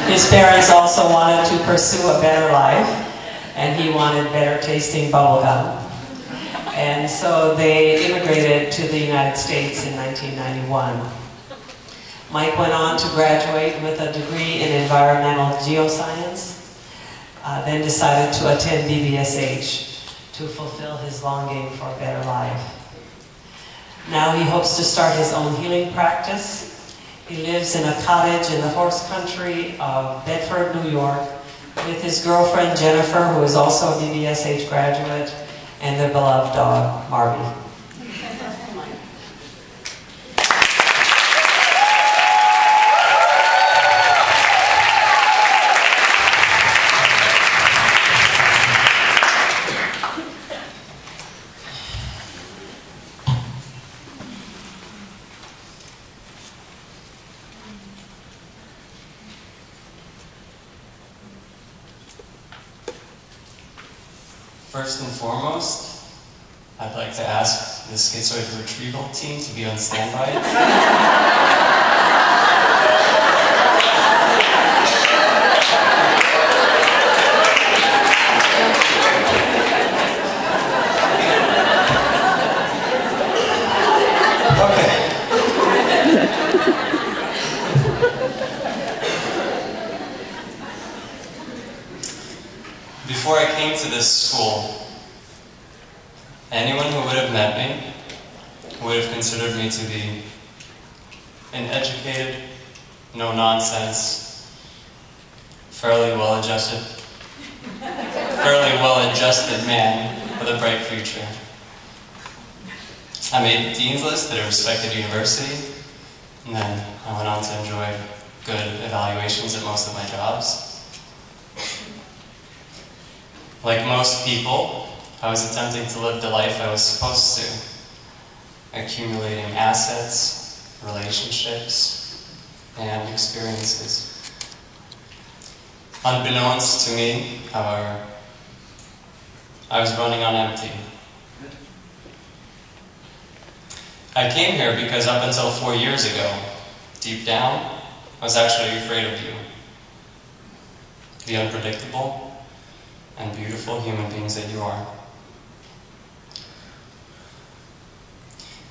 His parents also wanted to pursue a better life, and he wanted better tasting bubblegum. And so they immigrated to the United States in 1991. Mike went on to graduate with a degree in environmental geoscience, then decided to attend BBSH to fulfill his longing for a better life. Now he hopes to start his own healing practice. He lives in a cottage in the horse country of Bedford, New York, with his girlfriend Jennifer, who is also a BBSH graduate, and their beloved dog, Marby. First and foremost, I'd like to ask the schizoid retrieval team to be on standby. Okay. Before I came to this school, anyone who would have met me would have considered me to be an educated, no-nonsense, fairly well-adjusted man with a bright future. I made the Dean's List at a respected university, and then I went on to enjoy good evaluations at most of my jobs. Like most people, I was attempting to live the life I was supposed to, accumulating assets, relationships, and experiences. Unbeknownst to me, however, I was running on empty. I came here because up until 4 years ago, deep down, I was actually afraid of you. The unpredictable and beautiful human beings that you are.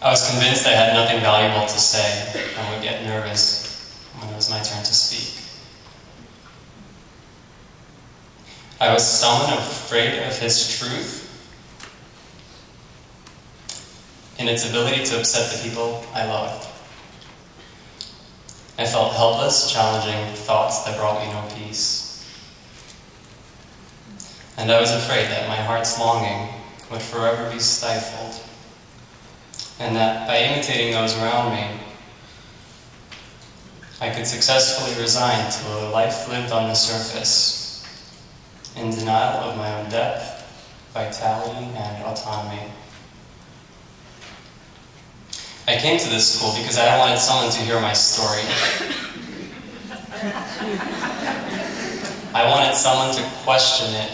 I was convinced I had nothing valuable to say and would get nervous when it was my turn to speak. I was someone afraid of his truth in its ability to upset the people I loved. I felt helpless, challenging thoughts that brought me no peace. And I was afraid that my heart's longing would forever be stifled, and that by imitating those around me, I could successfully resign to a life lived on the surface, in denial of my own depth, vitality, and autonomy. I came to this school because I wanted someone to hear my story. I wanted someone to question it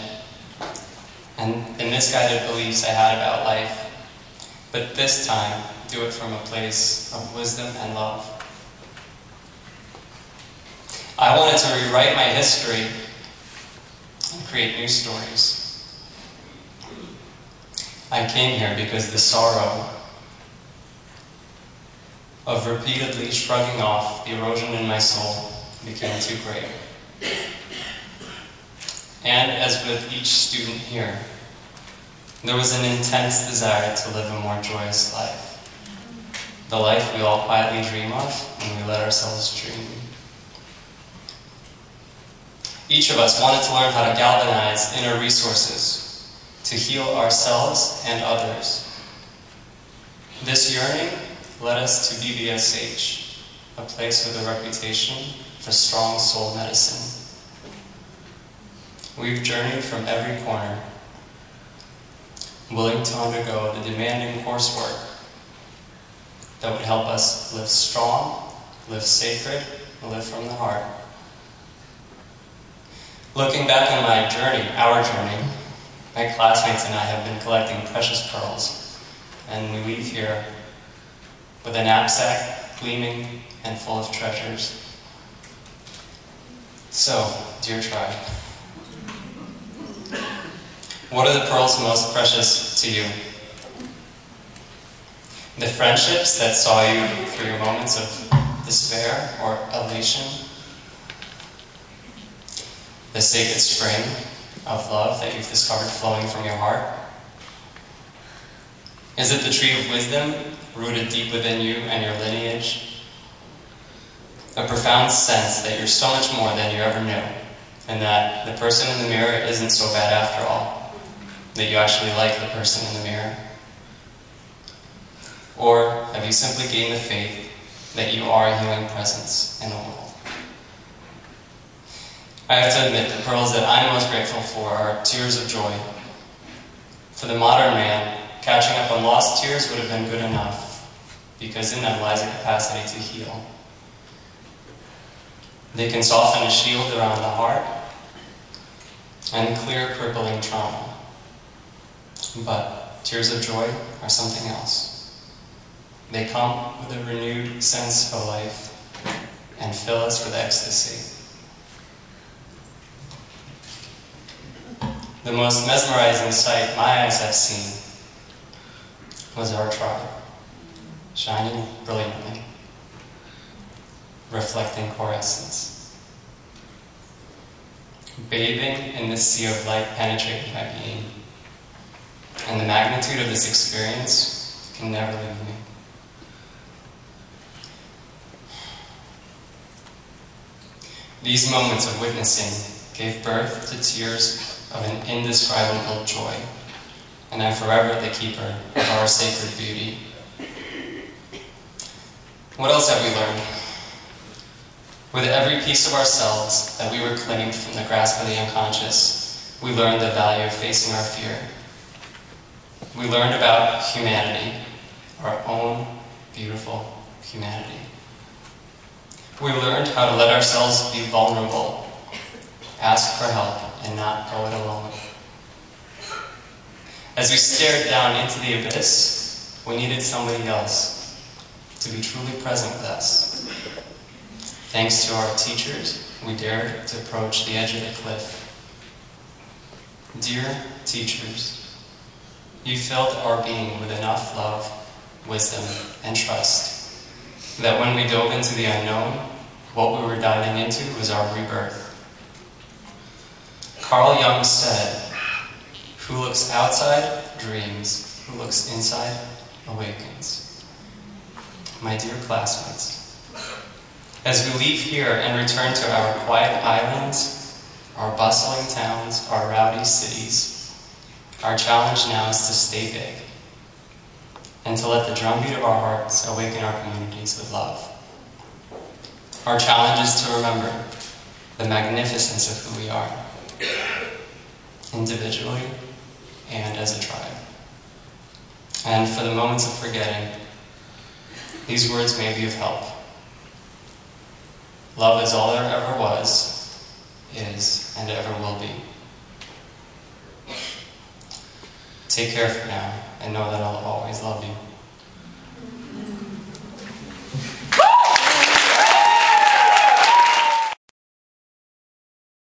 and the misguided beliefs I had about life, but this time, do it from a place of wisdom and love. I wanted to rewrite my history and create new stories. I came here because the sorrow of repeatedly shrugging off the erosion in my soul became too great. And as with each student here, there was an intense desire to live a more joyous life. The life we all quietly dream of when we let ourselves dream. Each of us wanted to learn how to galvanize inner resources to heal ourselves and others. This yearning led us to BBSH, a place with a reputation for strong soul medicine. We've journeyed from every corner, willing to undergo the demanding coursework that would help us live strong, live sacred, and live from the heart. Looking back on my journey, our journey, my classmates and I have been collecting precious pearls, and we leave here with a knapsack gleaming and full of treasures. So, dear tribe, what are the pearls most precious to you? The friendships that saw you through your moments of despair or elation? The sacred spring of love that you've discovered flowing from your heart? Is it the tree of wisdom rooted deep within you and your lineage? A profound sense that you're so much more than you ever knew, and that the person in the mirror isn't so bad after all, that you actually like the person in the mirror? Or have you simply gained the faith that you are a healing presence in the world? I have to admit, the pearls that I'm most grateful for are tears of joy. For the modern man, catching up on lost tears would have been good enough, because in them lies a capacity to heal. They can soften a shield around the heart and clear crippling trauma. But tears of joy are something else. They come with a renewed sense of life and fill us with ecstasy. The most mesmerizing sight my eyes have seen was our tribe, shining brilliantly, reflecting core essence, bathing in this sea of light penetrated my being. And the magnitude of this experience can never leave me. These moments of witnessing gave birth to tears of an indescribable joy, and I'm forever the keeper of our sacred beauty. What else have we learned? With every piece of ourselves that we reclaimed from the grasp of the unconscious, we learned the value of facing our fear. We learned about humanity, our own beautiful humanity. We learned how to let ourselves be vulnerable, ask for help, and not go it alone. As we stared down into the abyss, we needed somebody else to be truly present with us. Thanks to our teachers, we dared to approach the edge of the cliff. Dear teachers, you filled our being with enough love, wisdom, and trust that when we dove into the unknown, what we were diving into was our rebirth. Carl Jung said, "Who looks outside dreams, who looks inside awakens." My dear classmates, as we leave here and return to our quiet islands, our bustling towns, our rowdy cities, our challenge now is to stay big and to let the drumbeat of our hearts awaken our communities with love. Our challenge is to remember the magnificence of who we are, individually and as a tribe. And for the moments of forgetting, these words may be of help. Love is all there ever was, is, and ever will be. Take care for now, and know that I'll always love you.